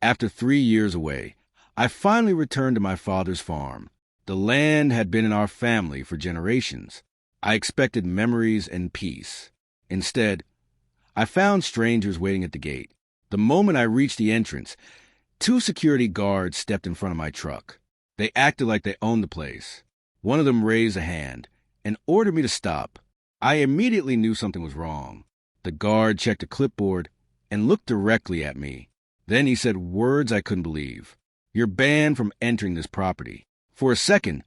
After 3 years away, I finally returned to my father's farm. The land had been in our family for generations. I expected memories and peace. Instead, I found strangers waiting at the gate. The moment I reached the entrance, 2 security guards stepped in front of my truck. They acted like they owned the place. One of them raised a hand and ordered me to stop. I immediately knew something was wrong. The guard checked a clipboard and looked directly at me. Then he said words I couldn't believe. "You're banned from entering this property." For a second,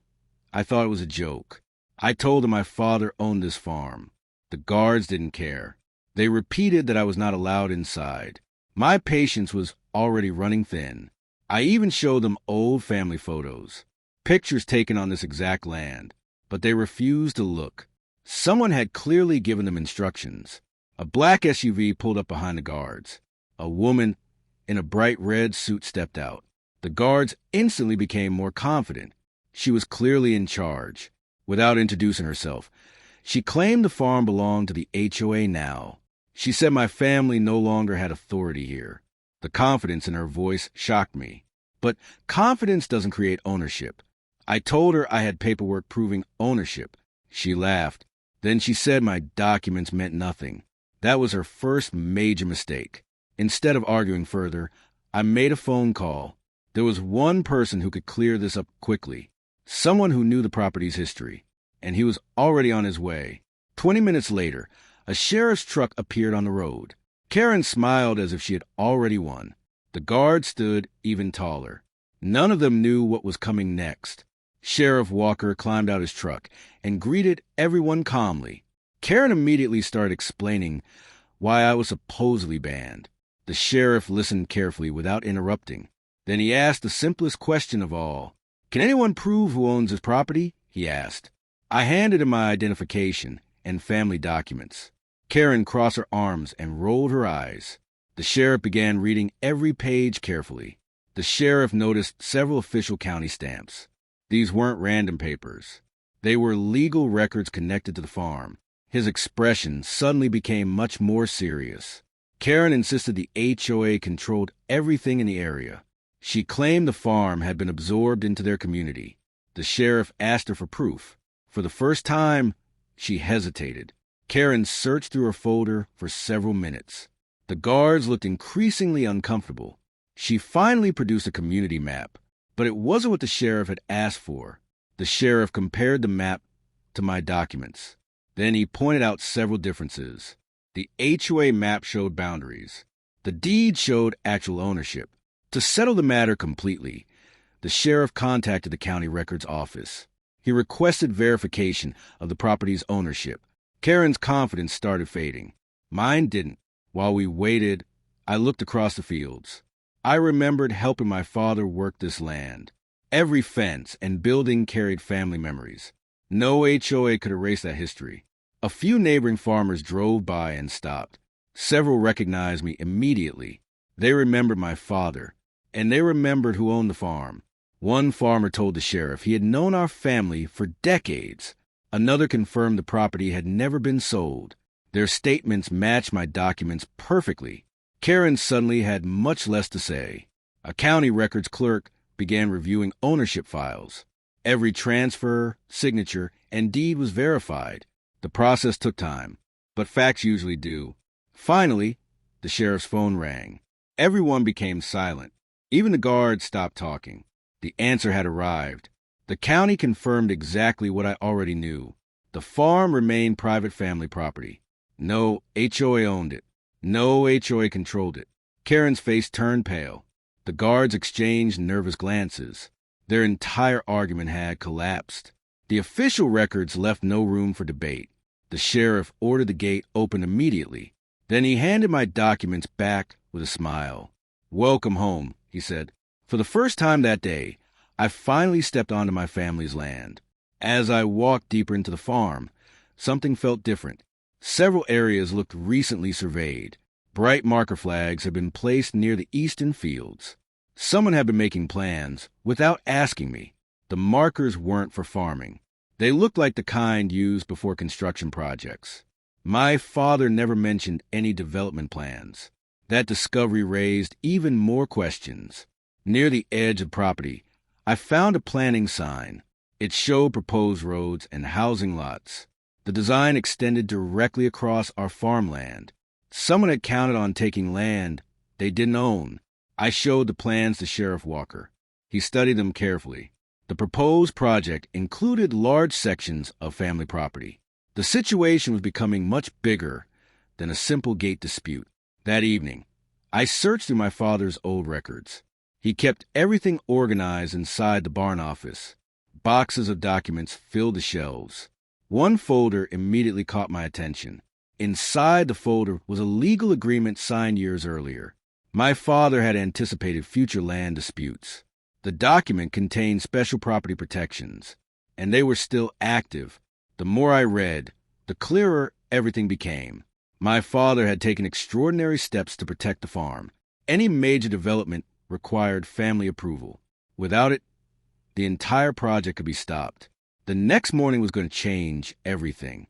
I thought it was a joke. I told him my father owned this farm. The guards didn't care. They repeated that I was not allowed inside. My patience was already running thin. I even showed them old family photos, pictures taken on this exact land, but they refused to look. Someone had clearly given them instructions. A black SUV pulled up behind the guards. A woman in a bright red suit stepped out. The guards instantly became more confident. She was clearly in charge. Without introducing herself, she claimed the farm belonged to the HOA now. She said my family no longer had authority here. The confidence in her voice shocked me. But confidence doesn't create ownership. I told her I had paperwork proving ownership. She laughed. Then she said my documents meant nothing. That was her first major mistake. Instead of arguing further, I made a phone call. There was one person who could clear this up quickly. Someone who knew the property's history. And he was already on his way. 20 minutes later, a sheriff's truck appeared on the road. Karen smiled as if she had already won. The guards stood even taller. None of them knew what was coming next. Sheriff Walker climbed out his truck and greeted everyone calmly. Karen immediately started explaining why I was supposedly banned. The sheriff listened carefully without interrupting. Then he asked the simplest question of all. "Can anyone prove who owns this property?" he asked. I handed him my identification and family documents. Karen crossed her arms and rolled her eyes. The sheriff began reading every page carefully. The sheriff noticed several official county stamps. These weren't random papers. They were legal records connected to the farm. His expression suddenly became much more serious. Karen insisted the HOA controlled everything in the area. She claimed the farm had been absorbed into their community. The sheriff asked her for proof. For the first time, she hesitated. Karen searched through her folder for several minutes. The guards looked increasingly uncomfortable. She finally produced a community map, but it wasn't what the sheriff had asked for. The sheriff compared the map to my documents. Then he pointed out several differences. The HOA map showed boundaries. The deed showed actual ownership. To settle the matter completely, the sheriff contacted the county records office. He requested verification of the property's ownership. Karen's confidence started fading. Mine didn't. While we waited, I looked across the fields. I remembered helping my father work this land. Every fence and building carried family memories. No HOA could erase that history. A few neighboring farmers drove by and stopped. Several recognized me immediately. They remembered my father, and they remembered who owned the farm. One farmer told the sheriff he had known our family for decades. Another confirmed the property had never been sold. Their statements matched my documents perfectly. Karen suddenly had much less to say. A county records clerk began reviewing ownership files. Every transfer, signature, and deed was verified. The process took time, but facts usually do. Finally, the sheriff's phone rang. Everyone became silent. Even the guards stopped talking. The answer had arrived. The county confirmed exactly what I already knew. The farm remained private family property. No HOA owned it. No HOA controlled it. Karen's face turned pale. The guards exchanged nervous glances. Their entire argument had collapsed. The official records left no room for debate. The sheriff ordered the gate opened immediately. Then he handed my documents back with a smile. "Welcome home," he said. For the first time that day, I finally stepped onto my family's land. As I walked deeper into the farm, something felt different. Several areas looked recently surveyed. Bright marker flags had been placed near the eastern fields. Someone had been making plans without asking me. The markers weren't for farming. They looked like the kind used before construction projects. My father never mentioned any development plans. That discovery raised even more questions. Near the edge of property, I found a planning sign. It showed proposed roads and housing lots. The design extended directly across our farmland. Someone had counted on taking land they didn't own. I showed the plans to Sheriff Walker. He studied them carefully. The proposed project included large sections of family property. The situation was becoming much bigger than a simple gate dispute. That evening, I searched through my father's old records. He kept everything organized inside the barn office. Boxes of documents filled the shelves. One folder immediately caught my attention. Inside the folder was a legal agreement signed years earlier. My father had anticipated future land disputes. The document contained special property protections, and they were still active. The more I read, the clearer everything became. My father had taken extraordinary steps to protect the farm. Any major development required family approval. Without it, the entire project could be stopped. The next morning was going to change everything.